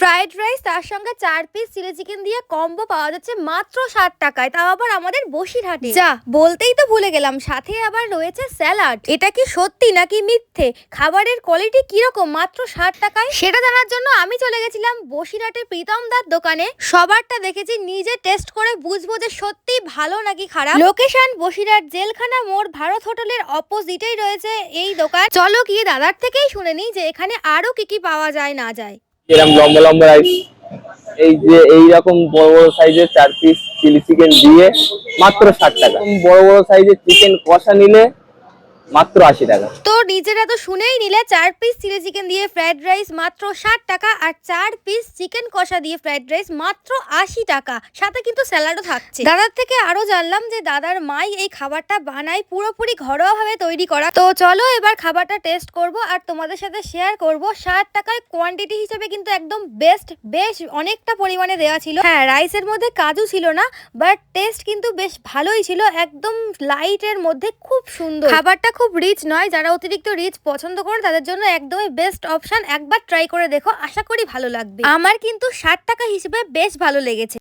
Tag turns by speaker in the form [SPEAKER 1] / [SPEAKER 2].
[SPEAKER 1] Fried rice তার সঙ্গে ৪ piece chilli chicken দিয়ে কম্বো পাওয়া যাচ্ছে মাত্র ৬০ টাকায়, তাও আবার আমাদের বসিরহাটে। যা বলতেই তো ভুলে গেলাম, সাথে আবার রয়েছে স্যালাড। এটা কি সত্যি নাকি মিথ্যে? খাবারের কোয়ালিটি কিরকম মাত্র ৬০ টাকায়, সেটা জানার জন্য আমি চলে গেছিলাম বসিরহাটের প্রীতম দার দোকানে। সবারটা দেখেছি, নিজে টেস্ট করে বুঝবো যে সত্যি ভালো নাকি খারাপ। লোকেশন বসিরহাট জেলখানা মোড়, ভারত হোটেলের অপোজিটেই রয়েছে এই দোকান। চলো গিয়ে দাদার থেকেই শুনে নিই যে এখানে আরো কি কি পাওয়া যায় না যায়।
[SPEAKER 2] এরকম লম্বা লম্বা রাইস, এই যে এইরকম বড় বড় সাইজের 4 পিস চিলি চিকেন দিয়ে মাত্র 60 টাকা। বড় বড় সাইজের চিকেন কষা নিলে মাত্র 80 টাকা।
[SPEAKER 1] তো নিজেরা তো শুনেই নিলে, ৪ পিস চিলি চিকেন দিয়ে ফ্রাইড রাইস মাত্র ৬০ টাকা, আর ৪ পিস চিকেন কষা দিয়ে ফ্রাইড রাইস মাত্র ৮০ টাকা। সাথে কিন্তু স্যালাডও থাকছে। দাদার থেকে আরো জানলাম যে দাদার মাই এই খাবারটা বানায় পুরোপুরি ঘরোয়া ভাবে তৈরি করা। তো চলো এবার খাবারটা টেস্ট করব আর তোমাদের সাথে শেয়ার করব। ৬০ টাকায় কোয়ান্টিটি হিসেবে কিন্তু একদম বেস্ট, বেশ অনেকটা পরিমাণে দেওয়া ছিল। হ্যাঁ, রাইসের মধ্যে কাজু ছিল না, বাট টেস্ট কিন্তু বেশ ভালোই ছিল, একদম লাইটের মধ্যে, খুব সুন্দর। খাবারটা খুব রিচ নয়, যারা অতিরিক্ত রিচ পছন্দ করে তাদের জন্য একদমই বেস্ট অপশন। একবার ট্রাই করে দেখো, আশা করি ভালো লাগবে। আমার কিন্তু ৬০ টাকা হিসেবে বেশ ভালো লেগেছে।